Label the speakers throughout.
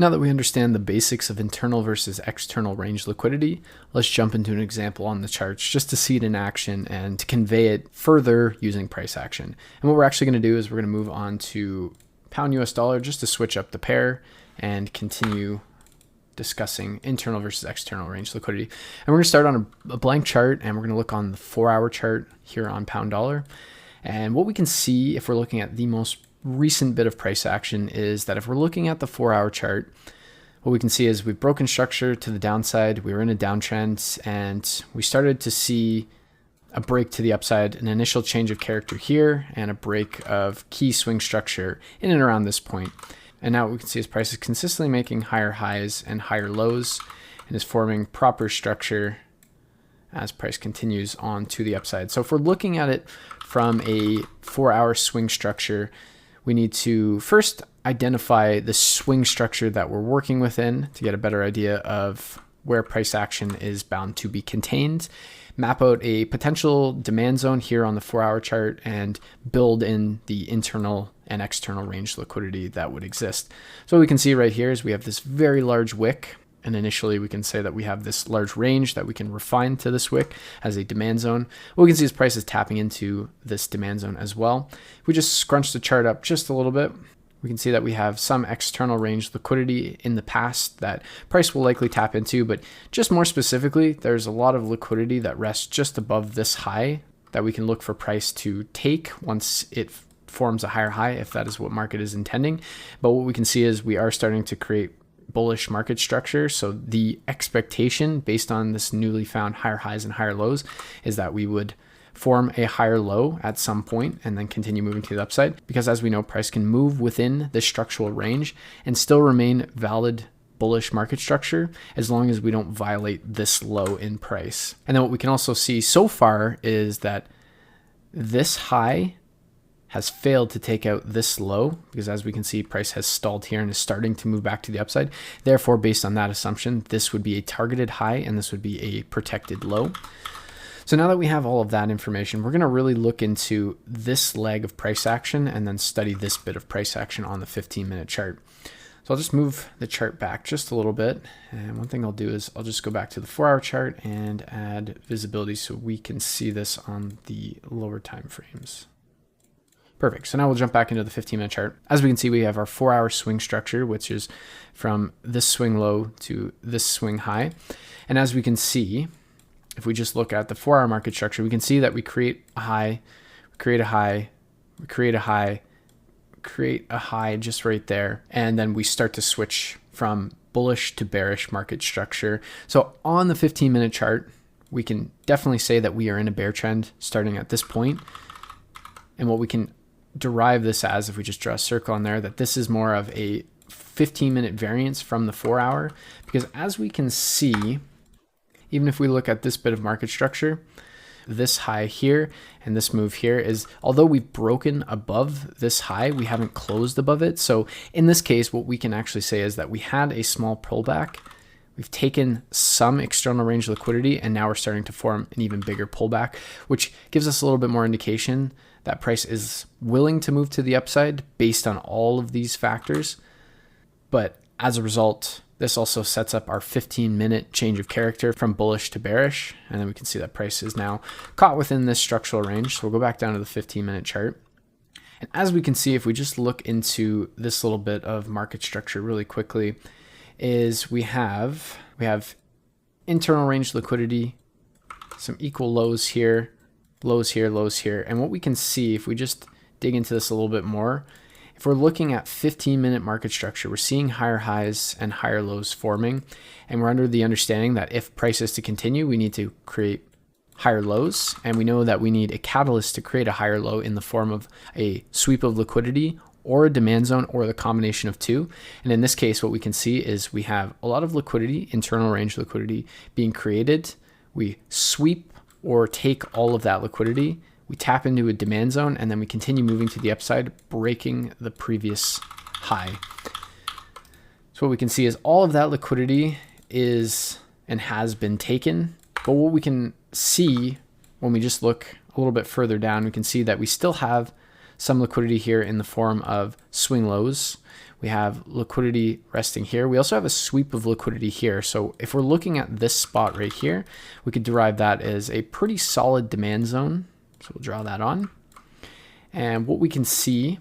Speaker 1: Now that we understand the basics of internal versus external range liquidity, let's jump into an example on the charts just to see it in action and to convey it further using price action. And what we're actually going to do is we're going to move on to pound US dollar just to switch up the pair and continue discussing internal versus external range liquidity. And we're going to start on a blank chart, and we're going to look on the 4-hour chart here on pound dollar. And what we can see if we're looking at the most recent bit of price action is that if we're looking at the 4-hour chart, what we can see is we've broken structure to the downside. We were in a downtrend and we started to see a break to the upside, an initial change of character here, and a break of key swing structure in and around this point. And now what we can see is price is consistently making higher highs and higher lows and is forming proper structure as price continues on to the upside. So if we're looking at it from a 4-hour swing structure, we need to first identify the swing structure that we're working within to get a better idea of where price action is bound to be contained, map out a potential demand zone here on the 4-hour chart, and build in the internal and external range liquidity that would exist. So what we can see right here is we have this very large wick. And initially we can say that we have this large range that we can refine to this wick as a demand zone. What we can see is price is tapping into this demand zone as well. If we just scrunch the chart up just a little bit, we can see that we have some external range liquidity in the past that price will likely tap into, but just more specifically, there's a lot of liquidity that rests just above this high that we can look for price to take once it forms a higher high, if that is what market is intending. But what we can see is we are starting to create bullish market structure. So the expectation based on this newly found higher highs and higher lows is that we would form a higher low at some point and then continue moving to the upside, because as we know, price can move within the structural range and still remain valid bullish market structure as long as we don't violate this low in price. And then what we can also see so far is that this high has failed to take out this low, because as we can see, price has stalled here and is starting to move back to the upside. Therefore, based on that assumption, this would be a targeted high and this would be a protected low. So now that we have all of that information, we're going to really look into this leg of price action and then study this bit of price action on the 15-minute chart. So I'll just move the chart back just a little bit. And one thing I'll do is I'll just go back to the 4-hour chart and add visibility so we can see this on the lower time frames. Perfect. So now we'll jump back into the 15-minute chart. As we can see, we have our 4-hour swing structure, which is from this swing low to this swing high. And as we can see, if we just look at the 4-hour market structure, we can see that we create a high, we create a high, we create a high, create a high just right there. And then we start to switch from bullish to bearish market structure. So on the 15-minute chart, we can definitely say that we are in a bear trend starting at this point. And what we can derive this as, if we just draw a circle on there, that this is more of a 15-minute variance from the 4-hour, because as we can see, even if we look at this bit of market structure, this high here and this move here is, although we've broken above this high, we haven't closed above it. So in this case, what we can actually say is that we had a small pullback. We've taken some external range liquidity, and now we're starting to form an even bigger pullback, which gives us a little bit more indication that price is willing to move to the upside based on all of these factors. But as a result, this also sets up our 15-minute change of character from bullish to bearish. And then we can see that price is now caught within this structural range. So we'll go back down to the 15-minute chart. And as we can see, if we just look into this little bit of market structure really quickly, is we have internal range liquidity, some equal lows here, lows here, lows here. And what we can see, if we just dig into this a little bit more, if we're looking at 15-minute market structure, we're seeing higher highs and higher lows forming. And we're under the understanding that if price is to continue, we need to create higher lows. And we know that we need a catalyst to create a higher low in the form of a sweep of liquidity or a demand zone or the combination of two. And in this case, what we can see is we have a lot of liquidity, internal range liquidity being created. We sweep or take all of that liquidity, we tap into a demand zone, and then we continue moving to the upside, breaking the previous high. So what we can see is all of that liquidity is and has been taken. But what we can see when we just look a little bit further down, we can see that we still have some liquidity here in the form of swing lows. We have liquidity resting here. We also have a sweep of liquidity here. So if we're looking at this spot right here, we could derive that as a pretty solid demand zone. So we'll draw that on. And what we can see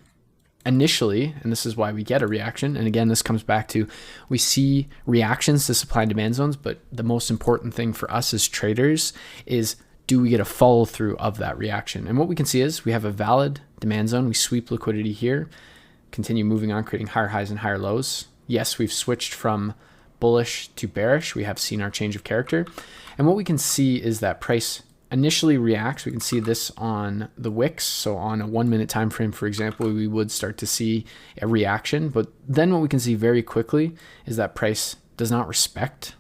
Speaker 1: initially, and this is why we get a reaction, and again, this comes back to, we see reactions to supply and demand zones, but the most important thing for us as traders is, do we get a follow through of that reaction? And what we can see is we have a valid demand zone. We sweep liquidity here, continue moving on, creating higher highs and higher lows. Yes, we've switched from bullish to bearish. We have seen our change of character. And what we can see is that price initially reacts. We can see this on the wicks. So on a 1 minute time frame, for example, we would start to see a reaction. But then what we can see very quickly is that price does not respect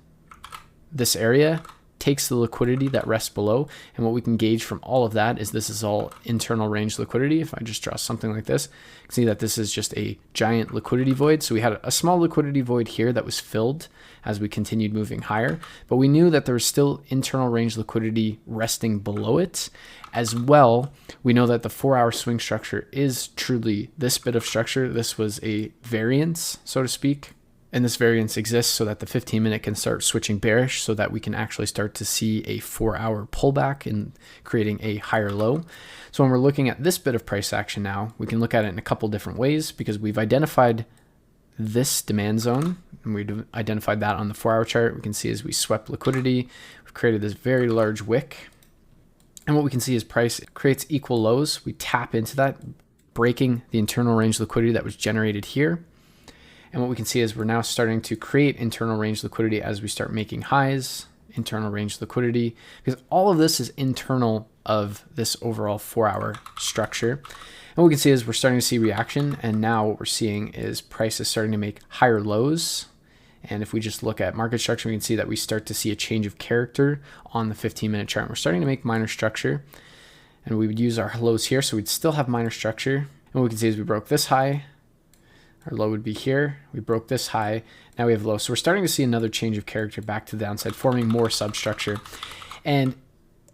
Speaker 1: this area, takes the liquidity that rests below. And what we can gauge from all of that is this is all internal range liquidity. If I just draw something like this, you can see that this is just a giant liquidity void. So we had a small liquidity void here that was filled as we continued moving higher, but we knew that there was still internal range liquidity resting below it. As well, we know that the 4-hour swing structure is truly this bit of structure. This was a variance, so to speak. And this variance exists so that the 15-minute can start switching bearish, so that we can actually start to see a 4-hour pullback and creating a higher low. So when we're looking at this bit of price action now, we can look at it in a couple different ways, because we've identified this demand zone, and we've identified that on the 4-hour chart. We can see as we swept liquidity, we've created this very large wick. And what we can see is price creates equal lows. We tap into that, breaking the internal range liquidity that was generated here. And what we can see is we're now starting to create internal range liquidity as we start making highs, internal range liquidity, because all of this is internal of this overall 4-hour structure. And what we can see is we're starting to see reaction. And now what we're seeing is price is starting to make higher lows. And if we just look at market structure, we can see that we start to see a change of character on the 15-minute chart. We're starting to make minor structure, and we would use our lows here. So we'd still have minor structure. And what we can see is we broke this high. Our low would be here. We broke this high. Now we have low. So we're starting to see another change of character back to the downside, forming more substructure. And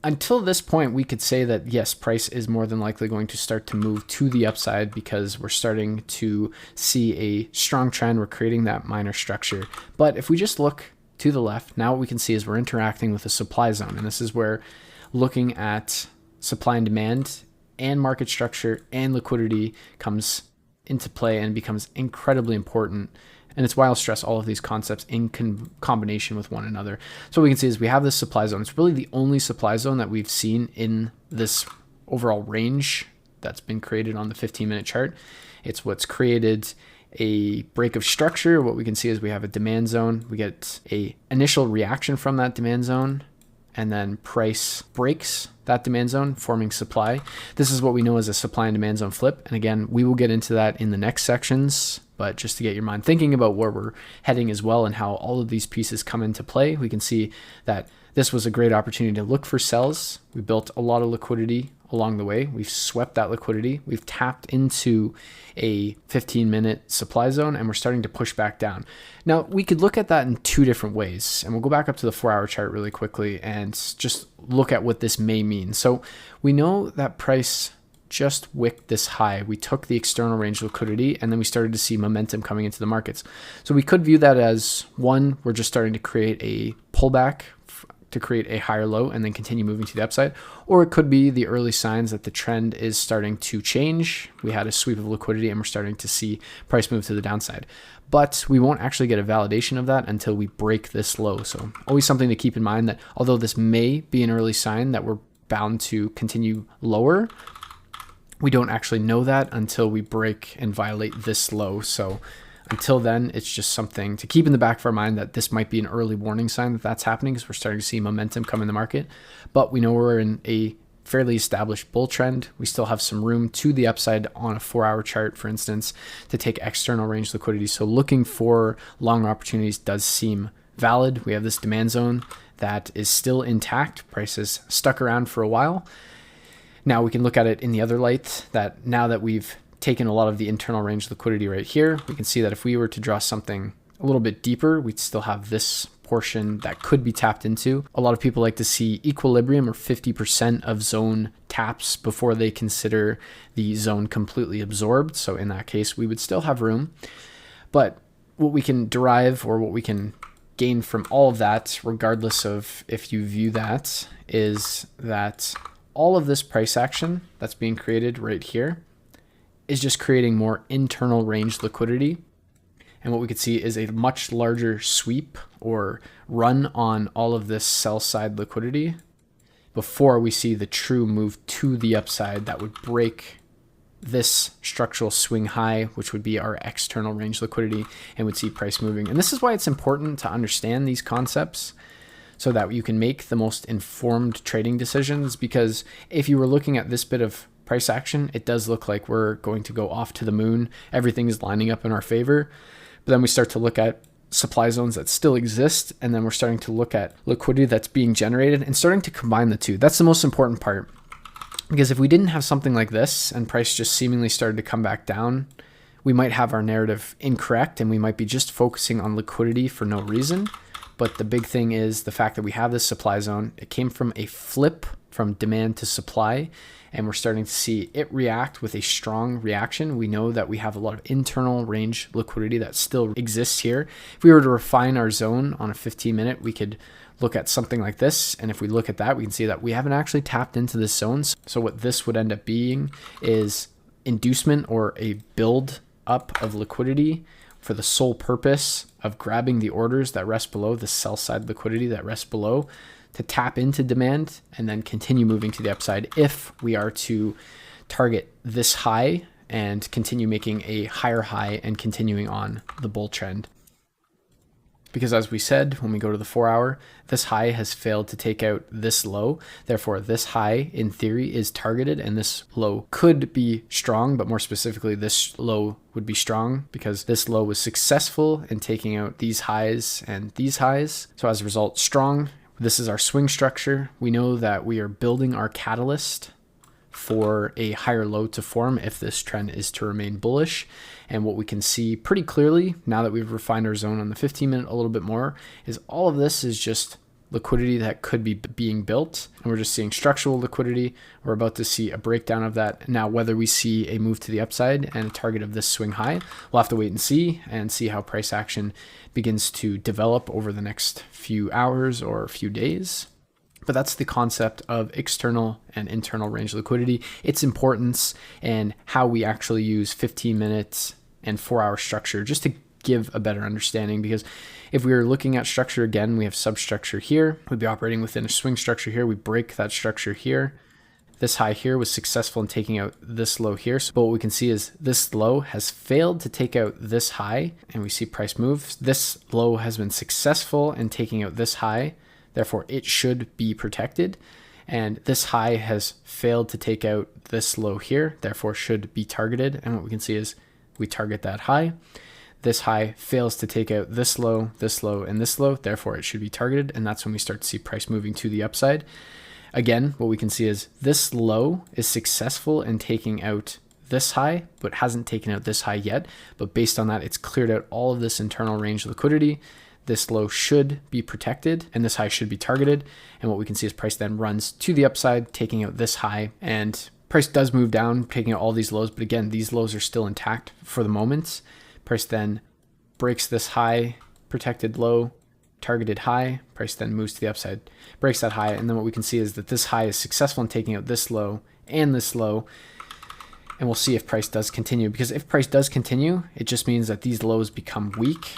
Speaker 1: until this point, we could say that yes, price is more than likely going to start to move to the upside, because we're starting to see a strong trend. We're creating that minor structure. But if we just look to the left, now what we can see is we're interacting with a supply zone. And this is where looking at supply and demand and market structure and liquidity comes into play and becomes incredibly important. And it's why I'll stress all of these concepts in combination with one another. So what we can see is we have this supply zone. It's really the only supply zone that we've seen in this overall range that's been created on the 15-minute chart. It's what's created a break of structure. What we can see is we have a demand zone. We get a initial reaction from that demand zone, and then price breaks that demand zone, forming supply. This is what we know as a supply and demand zone flip. And again, we will get into that in the next sections, but just to get your mind thinking about where we're heading as well and how all of these pieces come into play, we can see that this was a great opportunity to look for sells. We built a lot of liquidity along the way. We've swept that liquidity. We've tapped into a 15-minute supply zone, and we're starting to push back down. Now, we could look at that in two different ways, and we'll go back up to the 4-hour chart really quickly and just look at what this may mean. So we know that price just wicked this high. We took the external range liquidity, and then we started to see momentum coming into the markets. So we could view that as, one, we're just starting to create a pullback to create a higher low and then continue moving to the upside. Or it could be the early signs that the trend is starting to change. We had a sweep of liquidity and we're starting to see price move to the downside. But we won't actually get a validation of that until we break this low. So always something to keep in mind, that although this may be an early sign that we're bound to continue lower, we don't actually know that until we break and violate this low. So until then, it's just something to keep in the back of our mind, that this might be an early warning sign that that's happening, because we're starting to see momentum come in the market. But we know we're in a fairly established bull trend. We still have some room to the upside on a 4-hour chart, for instance, to take external range liquidity. So looking for long opportunities does seem valid. We have this demand zone that is still intact. Prices stuck around for a while. Now we can look at it in the other light, that now that we've taken a lot of the internal range liquidity right here, we can see that if we were to draw something a little bit deeper, we'd still have this portion that could be tapped into. A lot of people like to see equilibrium or 50% of zone taps before they consider the zone completely absorbed. So in that case, we would still have room. But what we can derive, or what we can gain from all of that, regardless of if you view that, is that all of this price action that's being created right here is just creating more internal range liquidity. And what we could see is a much larger sweep or run on all of this sell side liquidity before we see the true move to the upside that would break this structural swing high, which would be our external range liquidity, and would see price moving. And this is why it's important to understand these concepts so that you can make the most informed trading decisions. Because if you were looking at this bit of price action, it does look like we're going to go off to the moon. Everything is lining up in our favor. But then we start to look at supply zones that still exist, and then we're starting to look at liquidity that's being generated and starting to combine the two. That's the most important part. Because if we didn't have something like this and price just seemingly started to come back down, we might have our narrative incorrect and we might be just focusing on liquidity for no reason. But the big thing is the fact that we have this supply zone. It came from a flip from demand to supply, and we're starting to see it react with a strong reaction. We know that we have a lot of internal range liquidity that still exists here. If we were to refine our zone on a 15-minute, we could look at something like this. And if we look at that, we can see that we haven't actually tapped into this zone. So what this would end up being is inducement, or a build up of liquidity for the sole purpose of grabbing the orders that rest below, the sell side liquidity that rests below, to tap into demand and then continue moving to the upside if we are to target this high and continue making a higher high and continuing on the bull trend. Because as we said, when we go to the 4-hour, this high has failed to take out this low. Therefore, this high in theory is targeted, and this low could be strong, but more specifically, this low would be strong because this low was successful in taking out these highs and these highs. So as a result, strong. This is our swing structure. We know that we are building our catalyst for a higher low to form if this trend is to remain bullish. And what we can see pretty clearly now that we've refined our zone on the 15-minute a little bit more is all of this is just liquidity that could be being built, and we're just seeing structural liquidity. We're about to see a breakdown of that. Now, whether we see a move to the upside and a target of this swing high, we'll have to wait and see how price action begins to develop over the next few hours or a few days. But that's the concept of external and internal range liquidity, its importance, and how we actually use 15 minutes and 4-hour structure just to give a better understanding. Because if we were looking at structure again, we have substructure here. We'd be operating within a swing structure here. We break that structure here. This high here was successful in taking out this low here. So what we can see is this low has failed to take out this high, and we see price move. This low has been successful in taking out this high. Therefore, it should be protected. And this high has failed to take out this low here, therefore should be targeted. And what we can see is we target that high. This high fails to take out this low, and this low, therefore it should be targeted. And that's when we start to see price moving to the upside. Again, what we can see is this low is successful in taking out this high, but hasn't taken out this high yet. But based on that, it's cleared out all of this internal range liquidity. This low should be protected and this high should be targeted. And what we can see is price then runs to the upside, taking out this high, and price does move down, taking out all these lows. But again, these lows are still intact for the moment. Price then breaks this high, protected low, targeted high. Price then moves to the upside, breaks that high. And then what we can see is that this high is successful in taking out this low and this low. And we'll see if price does continue, because if price does continue, it just means that these lows become weak.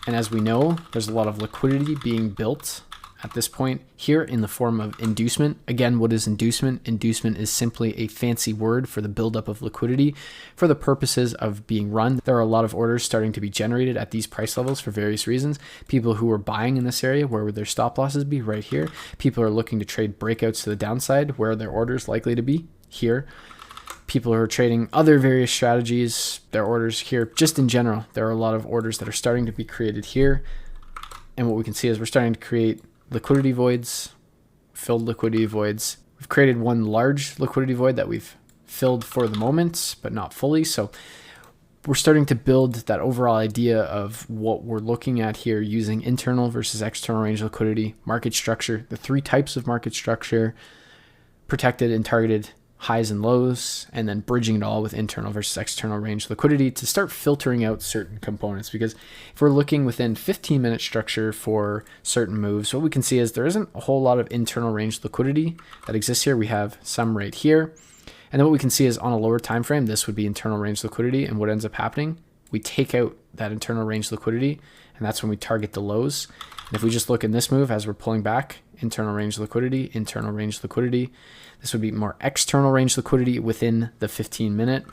Speaker 1: And as we know, there's a lot of liquidity being built at this point here in the form of inducement. Again, what is inducement? Inducement is simply a fancy word for the buildup of liquidity for the purposes of being run. There are a lot of orders starting to be generated at these price levels for various reasons. People who are buying in this area, where would their stop losses be? Right here. People are looking to trade breakouts to the downside. Where are their orders likely to be? Here. People who are trading other various strategies, their orders here. Just in general, there are a lot of orders that are starting to be created here. And what we can see is we're starting to create liquidity voids, filled liquidity voids. We've created one large liquidity void that we've filled for the moment, but not fully. So we're starting to build that overall idea of what we're looking at here using internal versus external range liquidity, market structure, the three types of market structure, protected and targeted highs and lows, and then bridging it all with internal versus external range liquidity to start filtering out certain components. Because if we're looking within 15-minute structure for certain moves, what we can see is there isn't a whole lot of internal range liquidity that exists here. We have some right here. And then what we can see is on a lower time frame, this would be internal range liquidity. And what ends up happening, we take out that internal range liquidity, and that's when we target the lows. And if we just look in this move as we're pulling back, internal range liquidity, internal range liquidity. This would be more external range liquidity within the 15-minute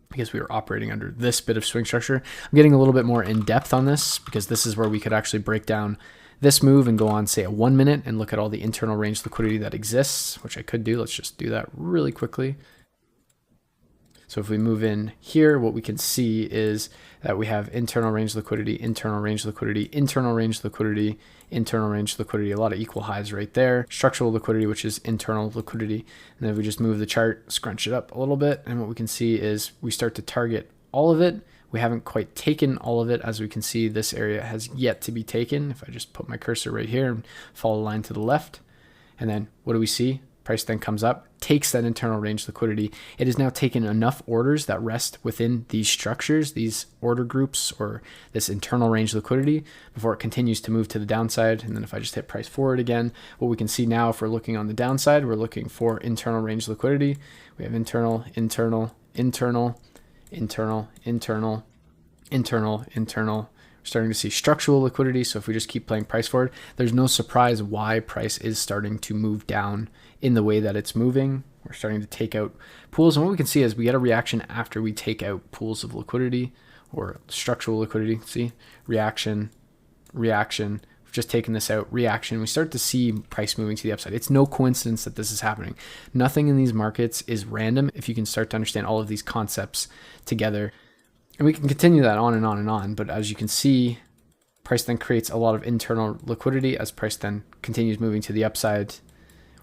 Speaker 1: because we were operating under this bit of swing structure. I'm getting a little bit more in depth on this because this is where we could actually break down this move and go on, say, a 1 minute and look at all the internal range liquidity that exists, which I could do. Let's just do that really quickly. So if we move in here, what we can see is that we have internal range liquidity, internal range liquidity, internal range liquidity, internal range liquidity, a lot of equal highs right there. Structural liquidity, which is internal liquidity. And then if we just move the chart, scrunch it up a little bit, and what we can see is we start to target all of it. We haven't quite taken all of it. As we can see, this area has yet to be taken. If I just put my cursor right here and follow the line to the left, and then what do we see? Price then comes up, takes that internal range liquidity. It has now taken enough orders that rest within these structures, these order groups, or this internal range liquidity before it continues to move to the downside. And then if I just hit price forward again, what we can see now, if we're looking on the downside, we're looking for internal range liquidity. We have internal, internal, internal, internal, internal, internal, internal. We're starting to see structural liquidity. So if we just keep playing price forward, there's no surprise why price is starting to move down in the way that it's moving. We're starting to take out pools. And what we can see is we get a reaction after we take out pools of liquidity or structural liquidity. See, reaction, reaction. We've just taken this out, reaction. We start to see price moving to the upside. It's no coincidence that this is happening. Nothing in these markets is random if you can start to understand all of these concepts together. And we can continue that on and on and on. But as you can see, price then creates a lot of internal liquidity as price then continues moving to the upside.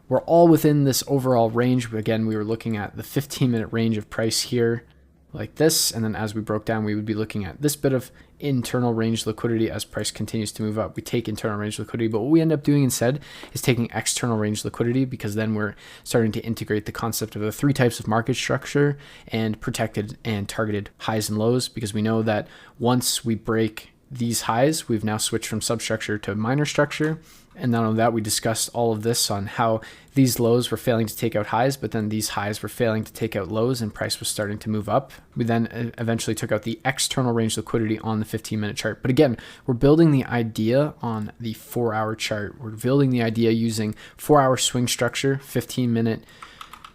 Speaker 1: We're all within this overall range. Again, we were looking at the 15-minute range of price here like this. And then as we broke down, we would be looking at this bit of internal range liquidity as price continues to move up. We take internal range liquidity, but what we end up doing instead is taking external range liquidity, because then we're starting to integrate the concept of the three types of market structure and protected and targeted highs and lows, because we know that once we break these highs, we've now switched from substructure to minor structure. And not only that, we discussed all of this on how these lows were failing to take out highs, but then these highs were failing to take out lows, and price was starting to move up. We then eventually took out the external range liquidity on the 15-minute chart. But again, we're building the idea on the 4-hour chart. We're building the idea using 4-hour swing structure, 15-minute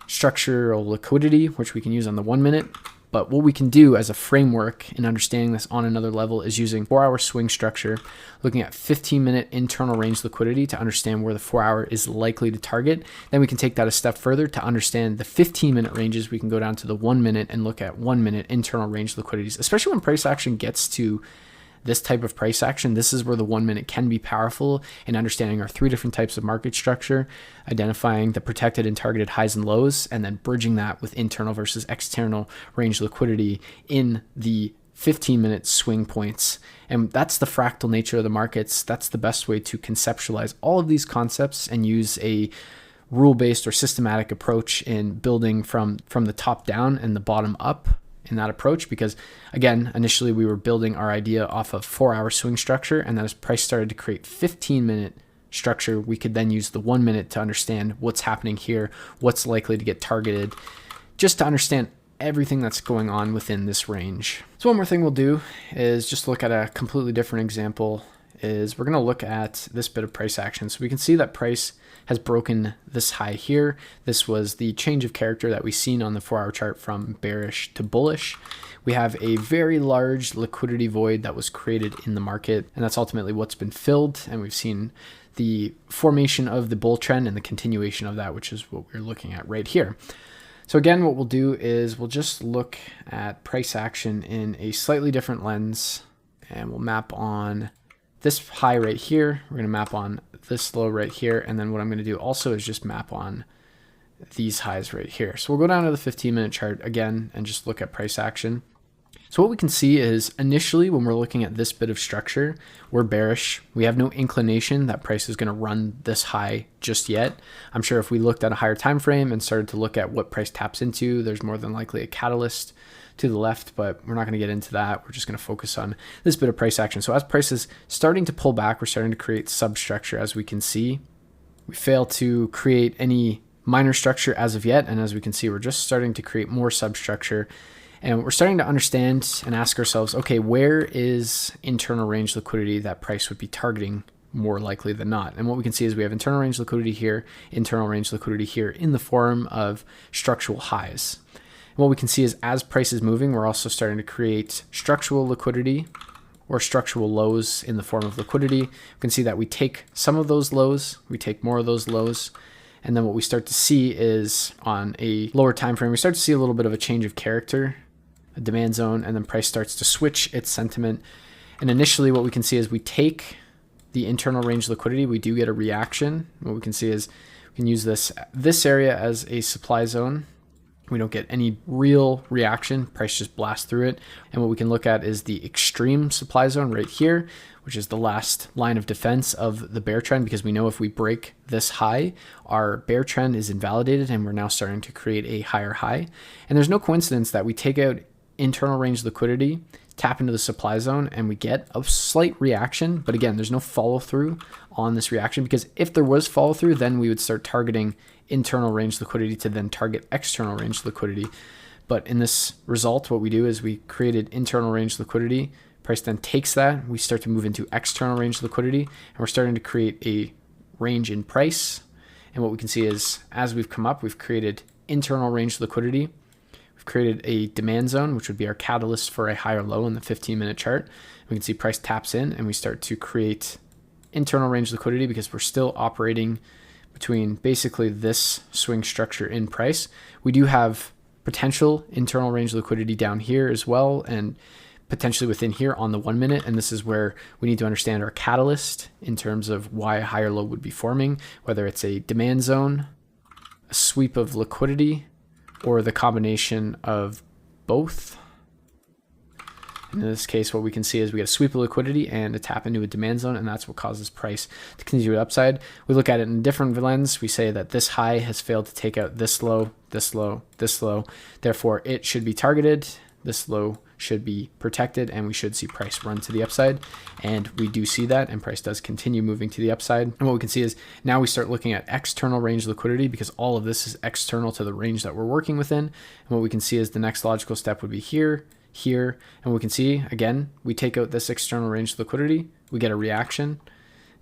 Speaker 1: structural liquidity, which we can use on the 1 minute. But what we can do as a framework in understanding this on another level is using 4-hour swing structure, looking at 15-minute internal range liquidity to understand where the 4-hour is likely to target. Then we can take that a step further to understand the 15-minute ranges. We can go down to the 1 minute and look at 1 minute internal range liquidities, especially when price action gets to this type of price action. This is where the 1 minute can be powerful in understanding our three different types of market structure, identifying the protected and targeted highs and lows, and then bridging that with internal versus external range liquidity in the 15-minute swing points. And that's the fractal nature of the markets. That's the best way to conceptualize all of these concepts and use a rule-based or systematic approach in building from the top down and the bottom up in that approach. Because again, initially we were building our idea off of 4-hour swing structure, and then as price started to create 15-minute structure, we could then use the 1 minute to understand what's happening here, what's likely to get targeted, just to understand everything that's going on within this range. So one more thing we'll do is just look at a completely different example. Is we're going to look at this bit of price action. So we can see that price has broken this high here. This was the change of character that we've seen on the 4-hour chart from bearish to bullish. We have a very large liquidity void that was created in the market, and that's ultimately what's been filled. And we've seen the formation of the bull trend and the continuation of that, which is what we're looking at right here. So again, what we'll do is we'll just look at price action in a slightly different lens, and we'll map on this high right here. We're going to map on this low right here. And then what I'm going to do also is just map on these highs right here. So we'll go down to the 15-minute chart again and just look at price action. So what we can see is initially when we're looking at this bit of structure, we're bearish. We have no inclination that price is going to run this high just yet. I'm sure if we looked at a higher time frame and started to look at what price taps into, there's more than likely a catalyst to the left, but we're not going to get into that. We're just going to focus on this bit of price action. So as price is starting to pull back, we're starting to create substructure. As we can see, we fail to create any minor structure as of yet. And as we can see, we're just starting to create more substructure. And we're starting to understand and ask ourselves, okay, where is internal range liquidity that price would be targeting more likely than not? And what we can see is we have internal range liquidity here, internal range liquidity here in the form of structural highs. And what we can see is as price is moving, we're also starting to create structural liquidity or structural lows in the form of liquidity. We can see that we take some of those lows, we take more of those lows. And then what we start to see is on a lower time frame, we start to see a little bit of a change of character, a demand zone, and then price starts to switch its sentiment. And initially what we can see is we take the internal range liquidity, we do get a reaction. What we can see is we can use this area as a supply zone. We don't get any real reaction, price just blasts through it. And what we can look at is the extreme supply zone right here, which is the last line of defense of the bear trend, because we know if we break this high, our bear trend is invalidated and we're now starting to create a higher high. And there's no coincidence that we take out internal range liquidity, tap into the supply zone, and we get a slight reaction. But again, there's no follow through on this reaction, because if there was follow through, then we would start targeting internal range liquidity to then target external range liquidity. But in this result, what we do is we created internal range liquidity. Price then takes that, we start to move into external range liquidity, and we're starting to create a range in price. And what we can see is as we've come up, we've created internal range liquidity. We've created a demand zone, which would be our catalyst for a higher low in the 15-minute chart. We can see price taps in and we start to create internal range liquidity because we're still operating between basically this swing structure in price. We do have potential internal range liquidity down here as well, and potentially within here on the 1 minute. And this is where we need to understand our catalyst in terms of why a higher low would be forming, whether it's a demand zone, a sweep of liquidity, or the combination of both. In this case, what we can see is we get a sweep of liquidity and a tap into a demand zone, and that's what causes price to continue upside. We look at it in a different lens. We say that this high has failed to take out this low, this low, this low. Therefore, it should be targeted. This low should be protected, and we should see price run to the upside. And we do see that, and price does continue moving to the upside. And what we can see is now we start looking at external range liquidity, because all of this is external to the range that we're working within. And what we can see is the next logical step would be here, here, and we can see again, we take out this external range liquidity, we get a reaction.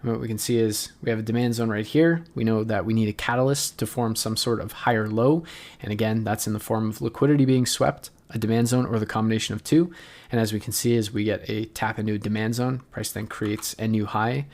Speaker 1: And what we can see is we have a demand zone right here. We know that we need a catalyst to form some sort of higher low. And again, that's in the form of liquidity being swept, a demand zone, or the combination of two. And as we can see, is we get a tap into a demand zone. Price then creates a new high.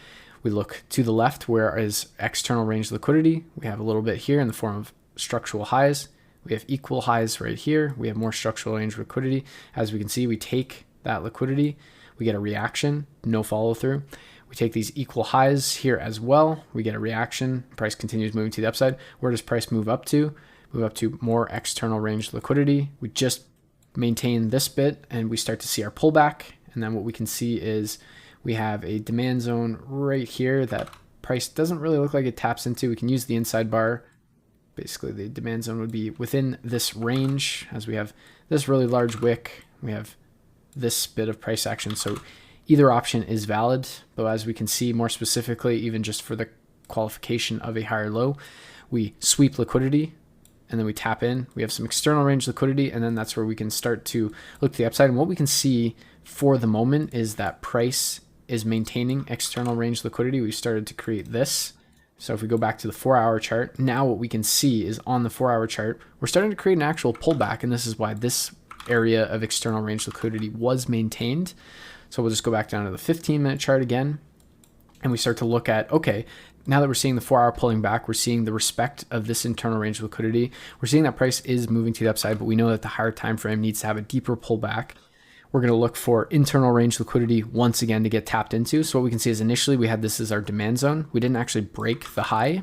Speaker 1: We look to the left, where is external range liquidity. We have a little bit here in the form of structural highs. We have equal highs right here. We have more structural range liquidity. As we can see, we take that liquidity. We get a reaction, no follow through. We take these equal highs here as well. We get a reaction. Price continues moving to the upside. Where does price move up to? Move up to more external range liquidity. We just maintain this bit and we start to see our pullback. And then what we can see is we have a demand zone right here that price doesn't really look like it taps into. We can use the inside bar. Basically, the demand zone would be within this range, as we have this really large wick. We have this bit of price action. So either option is valid, but as we can see more specifically, even just for the qualification of a higher low, we sweep liquidity and then we tap in. We have some external range liquidity, and then that's where we can start to look to the upside. And what we can see for the moment is that price is maintaining external range liquidity. We started to create this. So if we go back to the 4-hour chart, now what we can see is on the 4-hour chart, we're starting to create an actual pullback, and this is why this area of external range liquidity was maintained. So we'll just go back down to the 15-minute chart again, and we start to look at, okay, now that we're seeing the 4-hour pulling back, we're seeing the respect of this internal range liquidity. We're seeing that price is moving to the upside, but we know that the higher time frame needs to have a deeper pullback. We're going to look for internal range liquidity once again to get tapped into. So what we can see is initially we had this as our demand zone. We didn't actually break the high.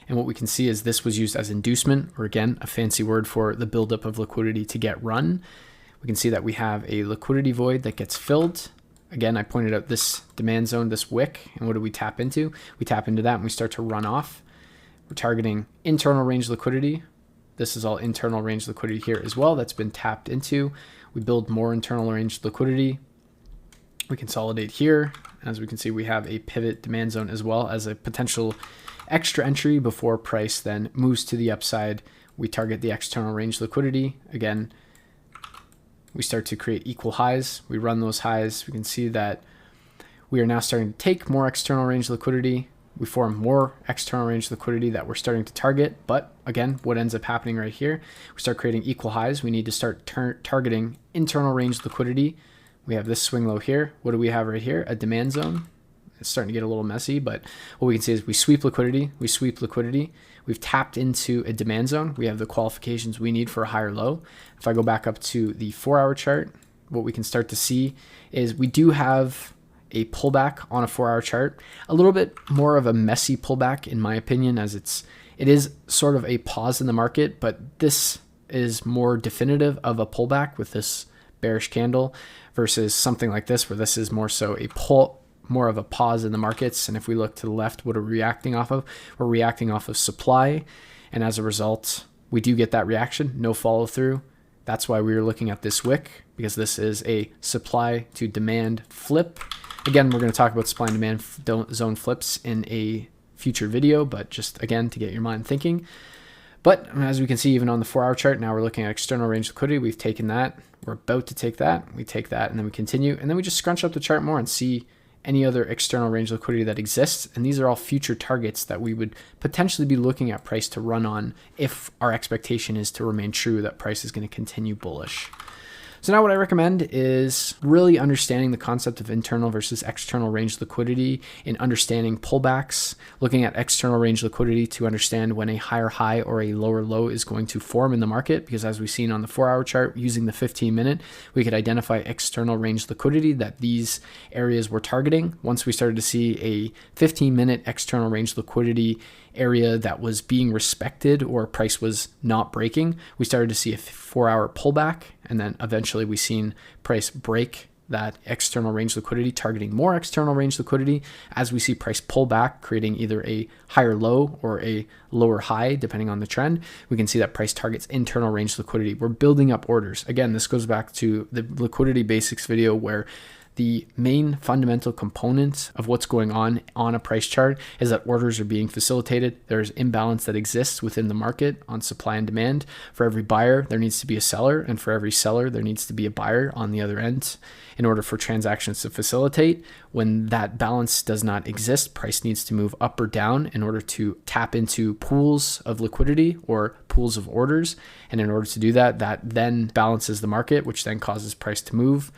Speaker 1: And what we can see is this was used as inducement, or again, a fancy word for the buildup of liquidity to get run. we can see that we have a liquidity void that gets filled. Again, I pointed out this demand zone, this wick, and what do we tap into? We tap into that and we start to run off. We're targeting internal range liquidity. This is all internal range liquidity here as well that's been tapped into. We build more internal range liquidity. We consolidate here. As we can see, we have a pivot demand zone as well as a potential extra entry before price then moves to the upside. We target the external range liquidity. Again, we start to create equal highs. We run those highs. We can see that we are now starting to take more external range liquidity. We form more external range liquidity that we're starting to target. But again, what ends up happening right here, we start creating equal highs. We need to start targeting internal range liquidity. We have this swing low here. What do we have right here? A demand zone. It's starting to get a little messy, but what we can see is we sweep liquidity. We sweep liquidity. We've tapped into a demand zone. We have the qualifications we need for a higher low. If I go back up to the 4-hour chart, what we can start to see is we do have a pullback on a 4-hour chart, a little bit more of a messy pullback in my opinion, as it is sort of a pause in the market, but this is more definitive of a pullback with this bearish candle versus something like this where this is more so a more of a pause in the markets. And if we look to the left, what are we reacting off of? We're reacting off of supply, and as a result we do get that reaction, no follow through. That's why we were looking at this wick, because this is a supply to demand flip. Again, we're going to talk about supply and demand zone flips in a future video, but just again to get your mind thinking. But as we can see, even on the 4-hour chart, now we're looking at external range liquidity. We've taken that. We're about to take that. We take that, and then we continue. And then we just scrunch up the chart more and see any other external range liquidity that exists. And these are all future targets that we would potentially be looking at price to run on if our expectation is to remain true that price is going to continue bullish. So now what I recommend is really understanding the concept of internal versus external range liquidity, in understanding pullbacks, looking at external range liquidity to understand when a higher high or a lower low is going to form in the market. Because as we've seen on the 4-hour chart, using the 15-minute, we could identify external range liquidity that these areas were targeting. Once we started to see a 15-minute external range liquidity area that was being respected or price was not breaking, we started to see a 4-hour pullback, and then eventually we seen price break that external range liquidity, targeting more external range liquidity. As we see price pull back, creating either a higher low or a lower high depending on the trend, we can see that price targets internal range liquidity. We're building up orders. Again, this goes back to the liquidity basics video, where the main fundamental component of what's going on a price chart is that orders are being facilitated. There's imbalance that exists within the market on supply and demand. For every buyer, there needs to be a seller, and for every seller, there needs to be a buyer on the other end in order for transactions to facilitate. When that balance does not exist, price needs to move up or down in order to tap into pools of liquidity or pools of orders. And in order to do that, that then balances the market, which then causes price to move.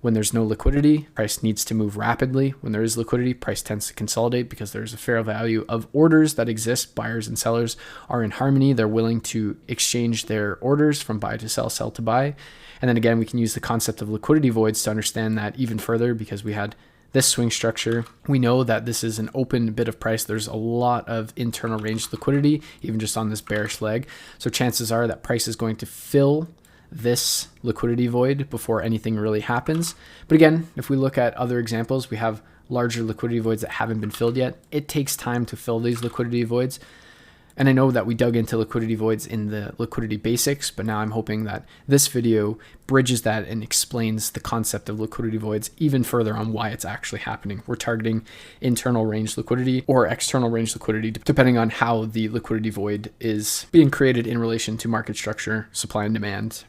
Speaker 1: When there's no liquidity, price needs to move rapidly. When there is liquidity, price tends to consolidate because there's a fair value of orders that exist. Buyers and sellers are in harmony. They're willing to exchange their orders from buy to sell, sell to buy. And then again, we can use the concept of liquidity voids to understand that even further, because we had this swing structure. We know that this is an open bid of price. There's a lot of internal range liquidity, even just on this bearish leg. So chances are that price is going to fill this liquidity void before anything really happens. But again, if we look at other examples, we have larger liquidity voids that haven't been filled yet. It takes time to fill these liquidity voids. And I know that we dug into liquidity voids in the liquidity basics, but now I'm hoping that this video bridges that and explains the concept of liquidity voids even further on why it's actually happening. We're targeting internal range liquidity or external range liquidity, depending on how the liquidity void is being created in relation to market structure, supply and demand,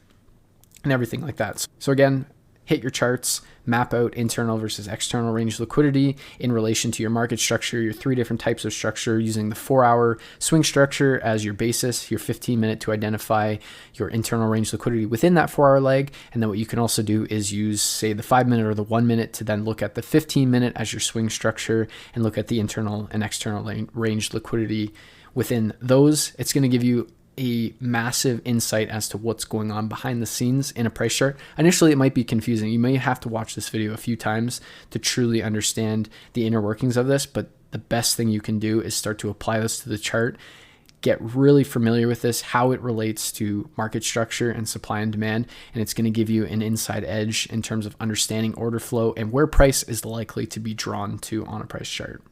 Speaker 1: and everything like that. So again, hit your charts, map out internal versus external range liquidity in relation to your market structure, your 3 different types of structure, using the 4-hour swing structure as your basis, your 15-minute to identify your internal range liquidity within that 4-hour leg. And then what you can also do is use, say, the 5-minute or the 1-minute to then look at the 15-minute as your swing structure and look at the internal and external range liquidity within those. It's going to give you a massive insight as to what's going on behind the scenes in a price chart. Initially, it might be confusing. You may have to watch this video a few times to truly understand the inner workings of this, but the best thing you can do is start to apply this to the chart, get really familiar with this, how it relates to market structure and supply and demand, and it's going to give you an inside edge in terms of understanding order flow and where price is likely to be drawn to on a price chart.